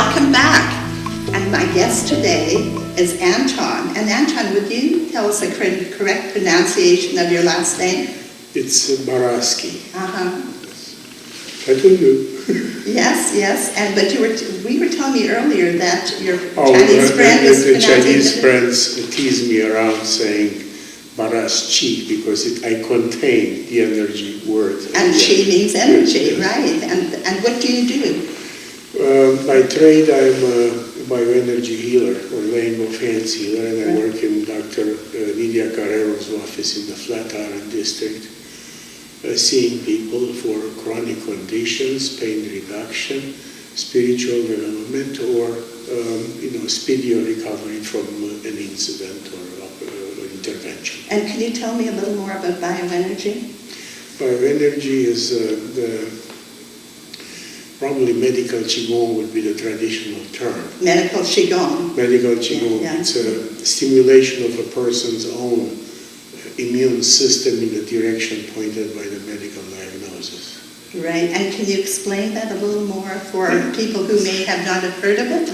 welcome back. And my guest today is Anton. And Anton, would you tell us the correct pronunciation of your last name? It's Baraschi. Uh-huh. I told you. Yes. And but we were telling me earlier that your Oh, Chinese friend is the pronouncing Chinese it. friends tease me around saying Baraschi because I contain the energy word. And chi means energy, right? And what do you do? By trade, I'm a bioenergy healer or laying of hands healer, and I work in Dr. Nidia Carrero's office in the Flatiron district, seeing people for chronic conditions, pain reduction, spiritual development, or speedier recovery from an incident or intervention. And can you tell me a little more about bioenergy? Bioenergy is probably medical Qigong would be the traditional term. Medical Qigong. Medical Qigong. Yeah. It's a stimulation of a person's own immune system in the direction pointed by the medical diagnosis. Right, and can you explain that a little more for people who may have not heard of it?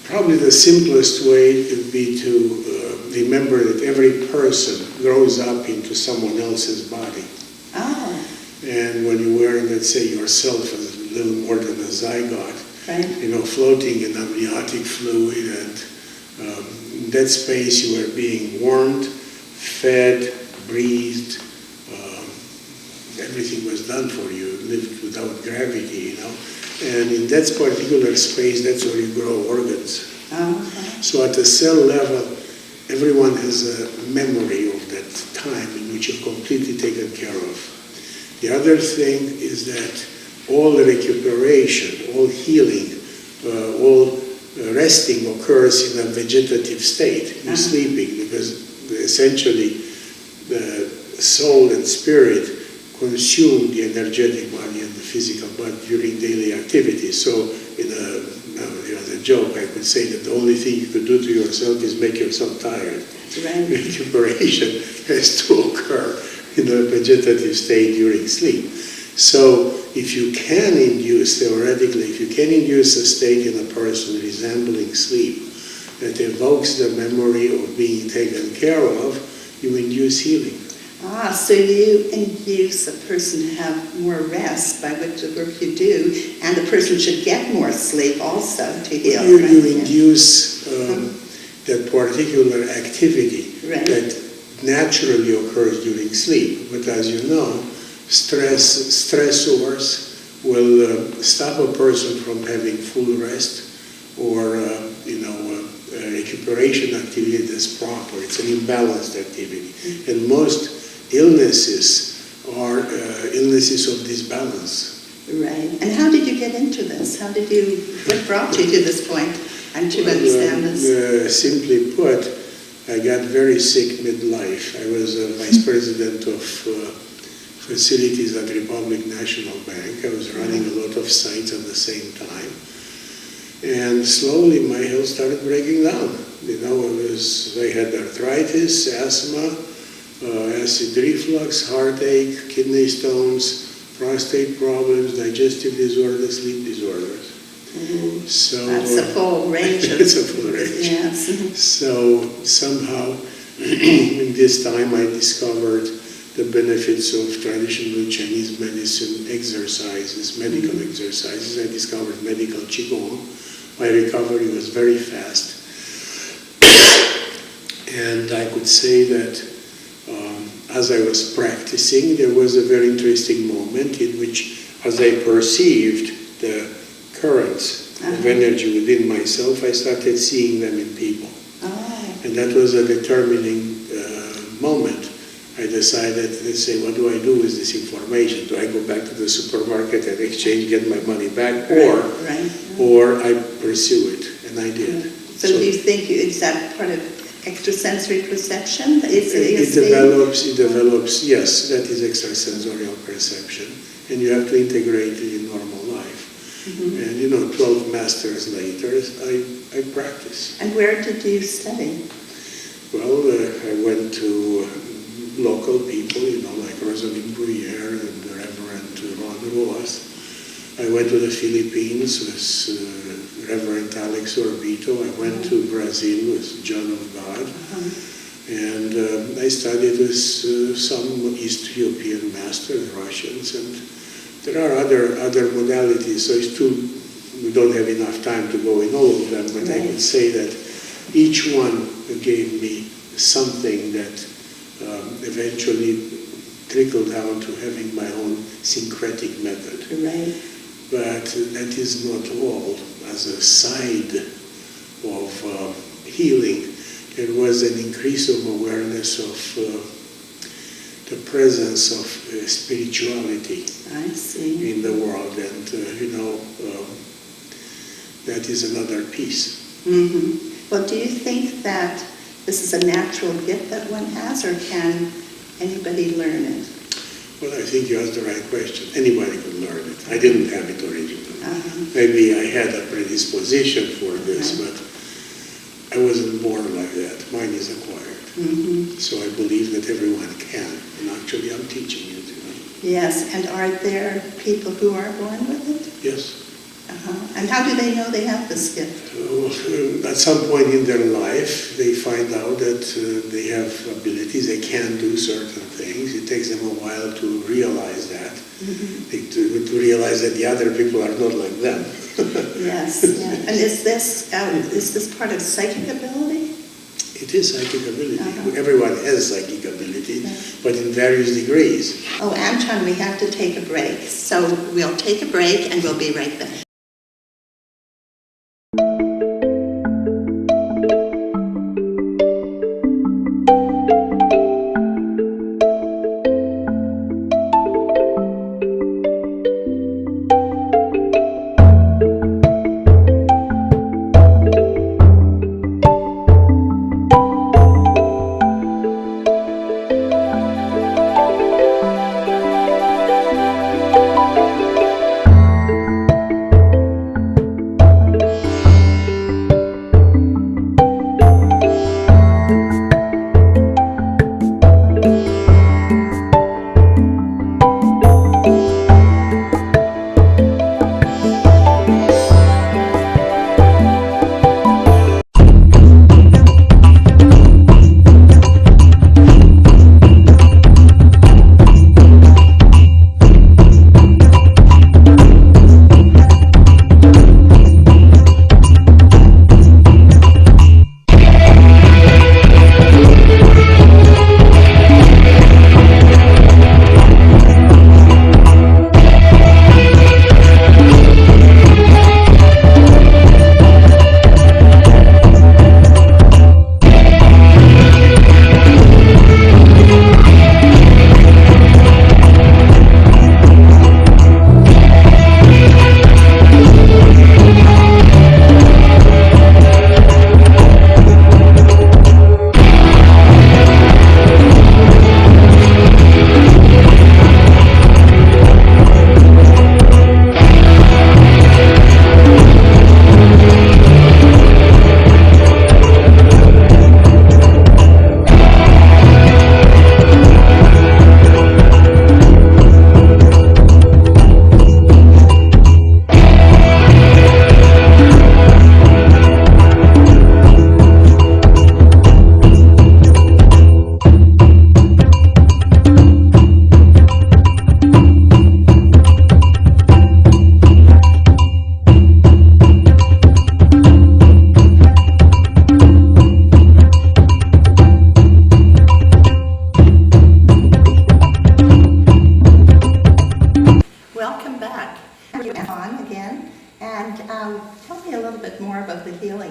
Probably the simplest way would be to remember that every person grows up into someone else's body. Oh. And when you were, let's say, yourself as a little more than a zygote, right. Floating in amniotic fluid, and in that space you were being warmed, fed, breathed, everything was done for you, lived without gravity, And in that particular space, that's where you grow organs. Okay. So at the cell level, everyone has a memory of that time in which you're completely taken care of. The other thing is that all recuperation, all healing, all resting occurs in a vegetative state. You're sleeping because essentially the soul and spirit consume the energetic body and the physical body during daily activities. So in a joke, I could say that the only thing you could do to yourself is make yourself tired. Right. Recuperation has to occur in a vegetative state during sleep. So if you can induce, theoretically, if you can induce a state in a person resembling sleep that evokes the memory of being taken care of, you induce healing. So you induce a person to have more rest by which the work you do, and the person should get more sleep also to heal. You induce that particular activity that naturally occurs during sleep. But as you know, stressors will stop a person from having full rest or recuperation activity that's proper. It's an imbalanced activity. And most illnesses are illnesses of disbalance. Right. And how did you get into this? What brought you to this point and to understand this? Simply put, I got very sick midlife. I was a vice president of facilities at Republic National Bank. I was running a lot of sites at the same time. And slowly my health started breaking down. I had arthritis, asthma, acid reflux, heartache, kidney stones, prostate problems, digestive disorders, sleep disorders. Mm-hmm. So that's a full range. It's a full range. Yes. So somehow in this time I discovered the benefits of traditional Chinese medicine exercises, medical exercises. I discovered medical Qigong. My recovery was very fast. And I could say that as I was practicing, there was a very interesting moment in which, as I perceived the currents of energy within myself, I started seeing them in people. Oh. And that was a determining moment. I decided, let's say, what do I do with this information? Do I go back to the supermarket and exchange, get my money back, or I pursue it? And I did. So do you think is that part of extrasensory perception? It develops, yes, that is extrasensorial perception. And you have to integrate it in normal life. Mm-hmm. And 12 masters later, I practice. And where did you study? Well, I went to local people, like Rosalind Bruyere and the Reverend Ron Roas. I went to the Philippines with Reverend Alex Orbito. I went to Brazil with John of God. And I studied with some East European masters, Russians, and there are other modalities. So we don't have enough time to go in all of them, but I would say that each one gave me something that eventually trickled down to having my own syncretic method. Right. But that is not all. As a side of healing, there was an increase of awareness of the presence of spirituality I see. in the world, and that is another piece. Mm-hmm. Well, do you think that this is a natural gift that one has, or can anybody learn it? Well, I think you asked the right question. Anybody could learn it. I didn't have it originally. Maybe I had a predisposition for this, but I wasn't born like that. Mine is acquired. So I believe that everyone can, and actually I'm teaching it. Yes, and are there people who are born with it? Yes. And how do they know they have this gift? At some point in their life, they find out that they have abilities, they can do certain things. It takes them a while to realize that, to realize that the other people are not like them. Yes, yeah. And is this part of psychic ability? It is psychic ability. Everyone has psychic ability, but in various degrees. Oh, Anton, we have to take a break. So we'll take a break and we'll be right back.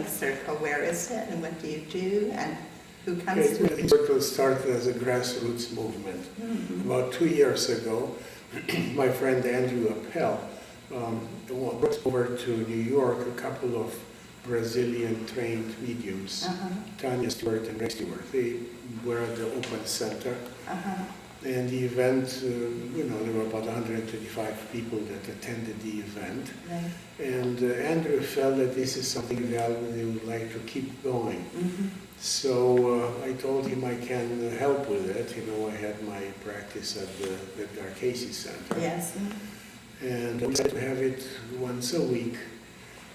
Circle, where is it and what do you do and who comes to it? The Circle started as a grassroots movement. About 2 years ago, my friend Andrew Appel went over to New York, a couple of Brazilian trained mediums, Tanya Stewart and Ray Stewart. They were at the Open Center. And the event, there were about 125 people that attended the event. Right. And Andrew felt that this is something that they would like to keep going. So I told him I can help with it. I had my practice at the Baraschi Center. Yes. And we decided to have it once a week.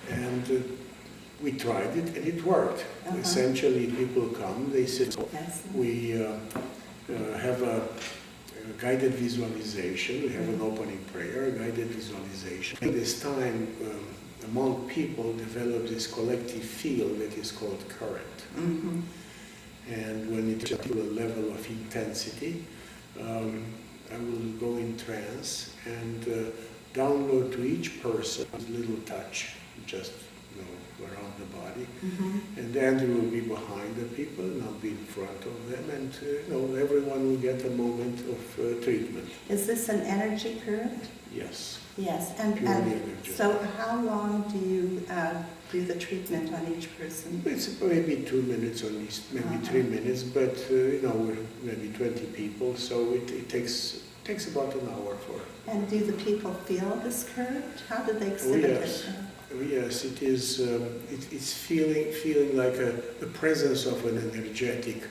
And we tried it, and it worked. Essentially, people come, they sit. Yes. We have a guided visualization. We have an opening prayer, a guided visualization. At this time, among people, develop this collective field that is called current. Mm-hmm. And when it reaches a level of intensity, I will go in trance and download to each person a little touch, just around the body. Mm-hmm. And Andrew will be behind the people, and I'll be in front of them, and everyone will get a moment of treatment. Is this an energy current? Yes. Yes, Purely and energy. so how long do you do the treatment on each person? It's maybe 2 minutes or least, maybe 3 minutes, but we're maybe 20 people, so it takes about an hour for. And do the people feel this current? How do they Oh, exhibit yes. it? Oh, yes, it is. It's feeling like the presence of an energetic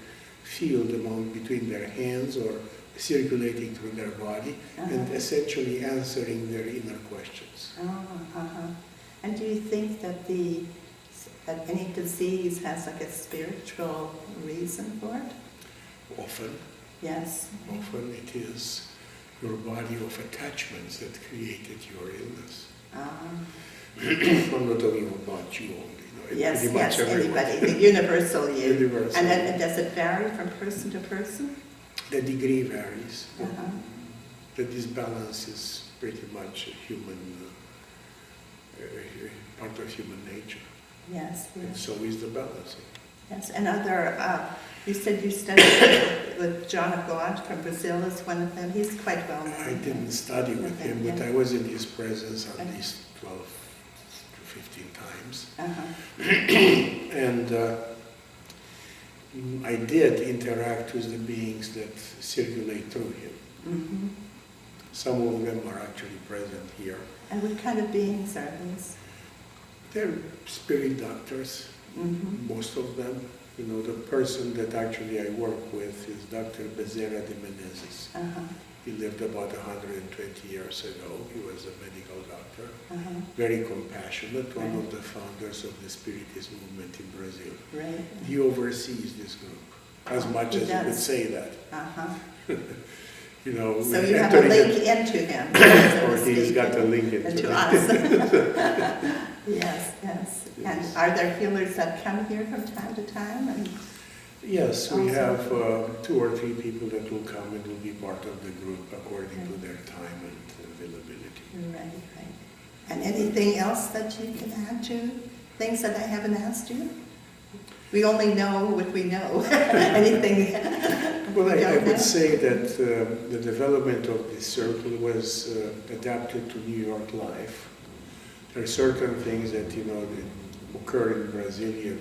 field between their hands or circulating through their body, and essentially answering their inner questions. And do you think that that any disease has like a spiritual reason for it? Often. Yes. Often it is your body of attachments that created your illness. I'm not talking about you only. Yes, pretty much everyone. anybody, the universal you. Universal. And then, does it vary from person to person? The degree varies. The disbalance is pretty much a human, part of human nature. Yes. And so is the balancing. Yes, and you said you studied with John of God from Brazil is one of them. He's quite well known. I didn't study with him, but I was in his presence at least 12 to 15 times. And I did interact with the beings that circulate through him. Some of them are actually present here. And what kind of beings are these? They're spirit doctors, most of them. The person that actually I work with is Dr. Bezerra de Menezes. He lived about 120 years ago. He was a medical doctor, very compassionate, one of the founders of the Spiritist movement in Brazil. Right. He oversees this group, as much as you could say that. So you have a link into him. Or he's got a link into us. Yes. And are there healers that come here from time to time? Yes, we have 2 or 3 people that will come and will be part of the group according to their time and availability. Right. And anything else that you can add to things that I haven't asked you? We only know what we know. Anything? Well, I would say that the development of this circle was adapted to New York life. There are certain things that that occur in Brazilian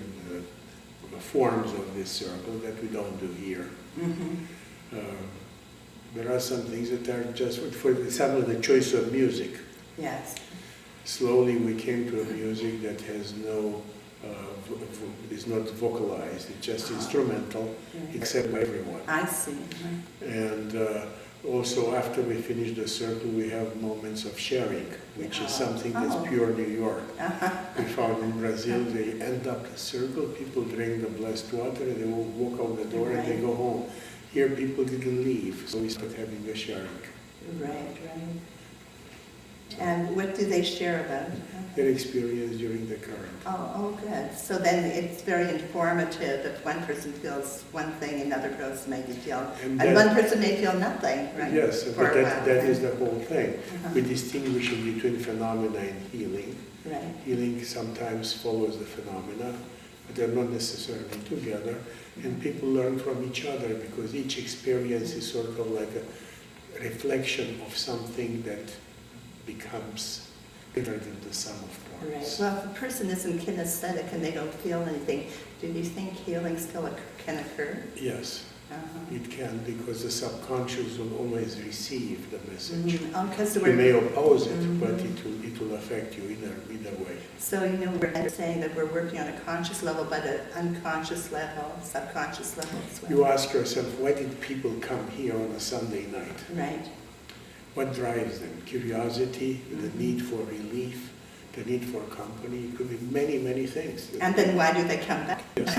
forms of this circle that we don't do here. There are some things that are just, for example, the choice of music. Yes. Slowly we came to a music that has is not vocalized, it's just instrumental, except by everyone. I see. And also after we finish the circle, we have moments of sharing, which is something that's pure New York. We found in Brazil, they end up the circle, people drink the blessed water, and they will walk out the door and they go home. Here people didn't leave, so we started having a sharing. Right. And what do they share about? Their experience during the current. Oh, good. So then it's very informative. If one person feels one thing, another person may feel, and one person may feel nothing, right? Yes, but that is the whole thing. We distinguish between phenomena and healing. Right. Healing sometimes follows the phenomena, but they're not necessarily together. And people learn from each other because each experience is sort of like a reflection of something that becomes bigger than the sum of parts. Right. Well, if a person isn't kinesthetic and they don't feel anything, do you think healing still can occur? Yes, it can, because the subconscious will always receive the message. You may oppose it, but it will affect you either way. So, we're saying that we're working on a conscious level, but an unconscious level, subconscious level as well. You ask yourself, why did people come here on a Sunday night? Right. what drives them? Curiosity, the need for relief, the need for company. It could be many, many things. And then why do they come back? Yes.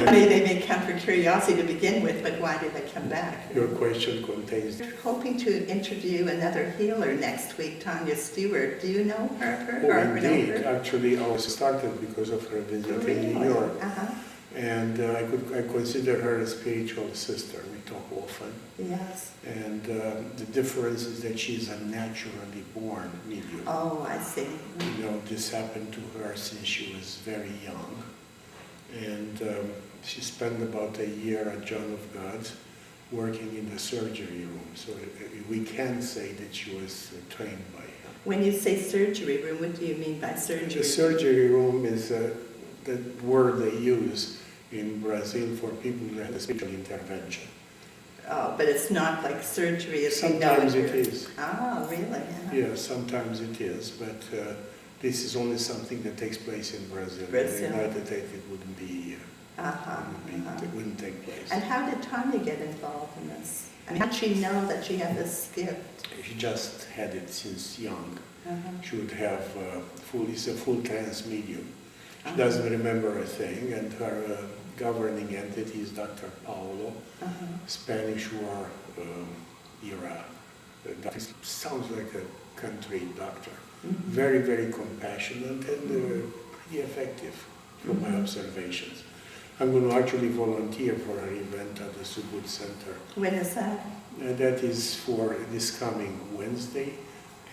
I mean, they may come for curiosity to begin with, but why do they come back? Your question contains. We're hoping to interview another healer next week, Tanya Stewart. Do you know her? Oh, or know indeed. her? Actually, I was started because of her visit in Really? New York. Uh-huh. And I consider her a spiritual sister. We talk often. Yes. And the difference is that she's a naturally born medium. Oh, I see. You know, this happened to her since she was very young. And she spent about a year at John of God's working in the surgery room. So we can say that she was trained by him. When you say surgery room, what do you mean by surgery? The surgery room is the word they use in Brazil for people who had a spiritual intervention. Oh, but it's not like surgery as we know Sometimes it here. is. Oh, really? Yeah, sometimes it is, but this is only something that takes place in Brazil. Brazil. In the United States, it wouldn't be, it wouldn't take place. And how did Tanya get involved in this? I mean, how did she know that she had this gift? She just had it since young. Uh-huh. She would have it's a full trance medium. She Uh-huh. doesn't remember a thing, and her governing entity is Dr. Paulo, Uh-huh. Spanish War era. That sounds like a country doctor. Mhm. Very, very compassionate and pretty effective from my observations. I'm going to actually volunteer for her event at the Subud Center. When is that? That is for this coming Wednesday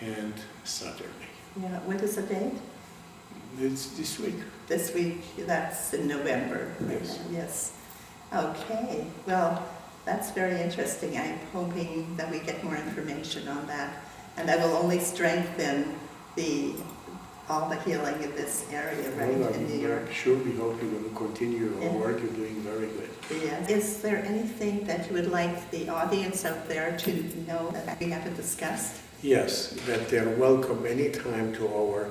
and Saturday. Yeah, what is the date? It's this week. This week, that's in November. Yes. Yes. Okay, well, that's very interesting. I'm hoping that we get more information on that. And that will only strengthen all the healing in this area, right, Well, in New York. I'm sure we hope you're going to continue your Yeah. work. You're doing very good. Yes. Is there anything that you would like the audience out there to know that we haven't discussed? Yes, that they're welcome anytime to our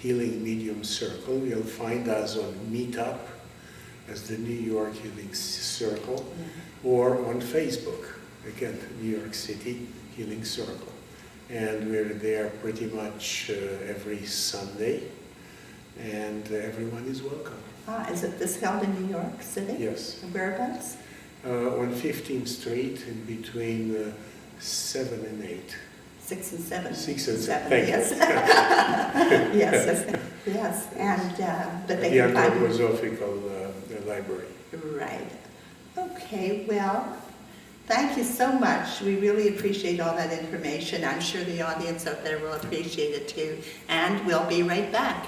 Healing Medium Circle. You'll find us on Meetup as the New York Healing Circle, or on Facebook, again, New York City Healing Circle. And we're there pretty much every Sunday, and everyone is welcome. Is it this held in New York City? Yes. Whereabouts? On 15th Street, in between 7 and 8. 6 and 7. 6 and 7, Seven, thank yes. you. Yes, yes, and, but they The can find you. Anthroposophical Library. Right. Okay, well, thank you so much. We really appreciate all that information. I'm sure the audience out there will appreciate it too. And we'll be right back.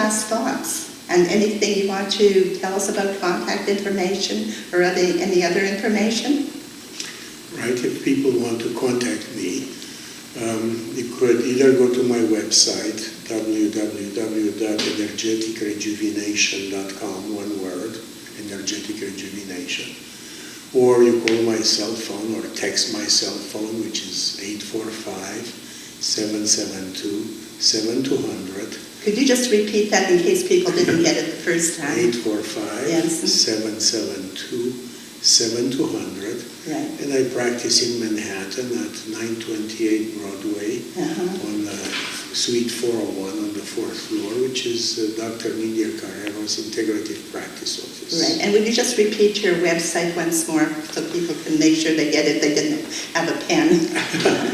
last thoughts? And anything you want to tell us about contact information or any other information? Right, if people want to contact me, you could either go to my website, www.energeticrejuvenation.com, one word, energetic rejuvenation, or you call my cell phone or text my cell phone, which is 845-772-7200. Could you just repeat that in case people didn't get it the first time? 845-772-7200. Right. And I practice in Manhattan at 928 Broadway on Suite 401 on the 4th floor, which is Dr. Nidia Carrero's Integrative Practice Office. Right. And would you just repeat your website once more so people can make sure they get it? They didn't have a pen.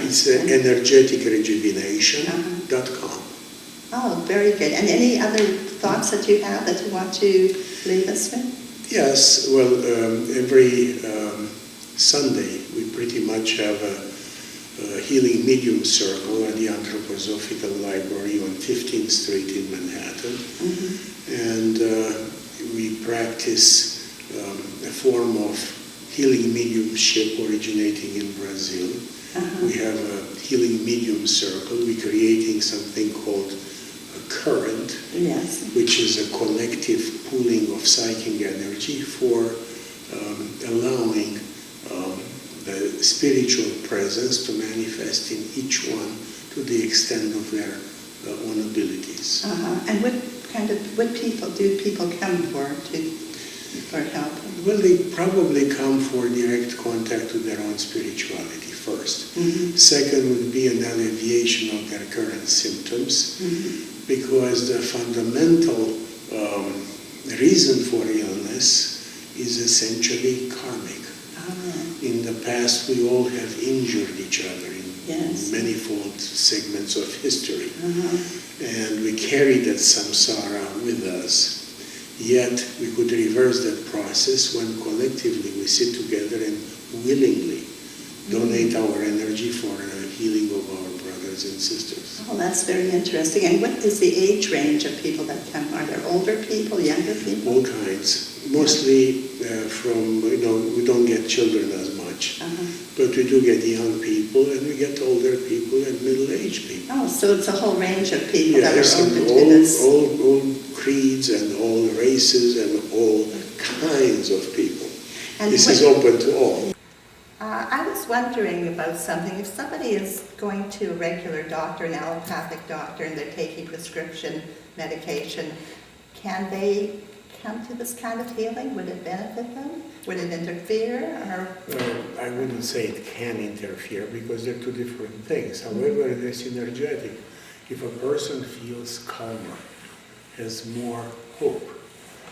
It's energeticrejuvenation.com. Oh, very good. And any other thoughts that you have that you want to leave us with? Yes, well, every Sunday we pretty much have a healing medium circle at the Anthroposophical Library on 15th Street in Manhattan. And we practice a form of healing mediumship originating in Brazil. We have a healing medium circle. We're creating something called a current, which is a collective pooling of psychic energy for allowing the spiritual presence to manifest in each one to the extent of their own abilities. And what people do people come for help? Well, they probably come for direct contact with their own spirituality first. Second would be an alleviation of their current symptoms, because the fundamental reason for illness is essentially karmic. In the past, we all have injured each other in manifold segments of history. And we carry that samsara with us. Yet, we could reverse that process when collectively we sit together and willingly donate our energy for the healing of our brothers and sisters. Oh, that's very interesting. And what is the age range of people that come? Are there older people, younger people? All kinds. Mostly from, we don't get children as much, but we do get young people, and we get older people and middle-aged people. Oh, so it's a whole range of people that are open to all, this. all creeds and all races and all kinds of people. And this is open to all. I was wondering about something. If somebody is going to a regular doctor, an allopathic doctor, and they're taking prescription medication, can they come to this kind of healing? Would it benefit them? Would it interfere? Or? I wouldn't say it can interfere, because they're two different things. However, it is synergetic. If a person feels calmer, has more hope,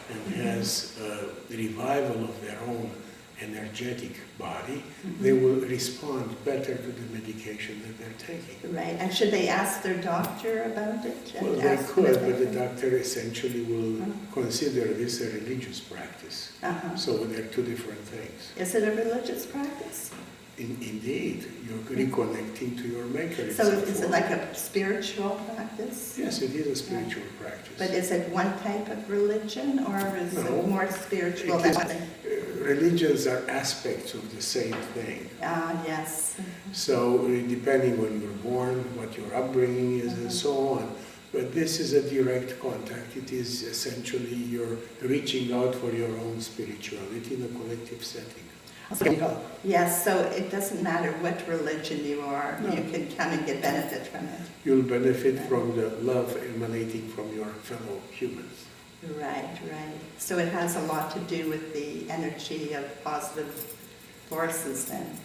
and has a revival of their own energetic body, they will respond better to the medication that they're taking. Right, and should they ask their doctor about it? Well, they could, but the doctor essentially will consider this a religious practice. So they're two different things. Is it a religious practice? Indeed, you're reconnecting to your maker. So is it like a spiritual practice? Yes, it is a spiritual practice. But is it one type of religion, or is it more spiritual? Religions are aspects of the same thing. Yes. So depending when you're born, what your upbringing is, and so on. But this is a direct contact. It is essentially you're reaching out for your own spirituality in a collective setting. Yes, so it doesn't matter what religion you are, you can come and get benefit from it. You'll benefit from the love emanating from your fellow humans. Right. So it has a lot to do with the energy of positive forces then.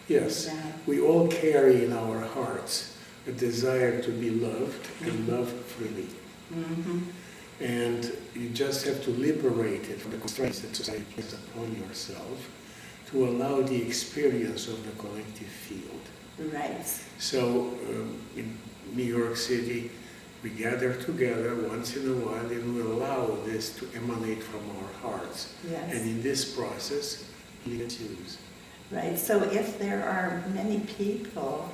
Yes, we all carry in our hearts a desire to be loved and love freely. And you just have to liberate it from the constraints that society puts upon yourself to allow the experience of the collective field. Right. So in New York City, we gather together once in a while and we allow this to emanate from our hearts. Yes. And in this process, it ensues. Right, so if there are many people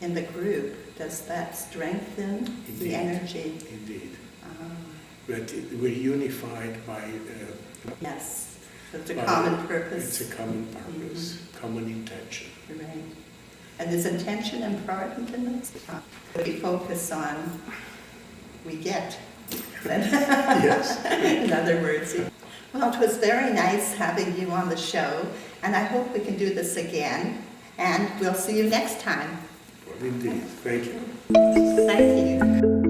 in the group, does that strengthen the energy? Indeed. but we're unified by Yes, it's a by- common purpose. It's a common purpose, common intention. Right. And is intention important in this? We focus on, we get. Yes. In other words. Well, it was very nice having you on the show, and I hope we can do this again, and we'll see you next time. Well, indeed. Thank you. Thank you.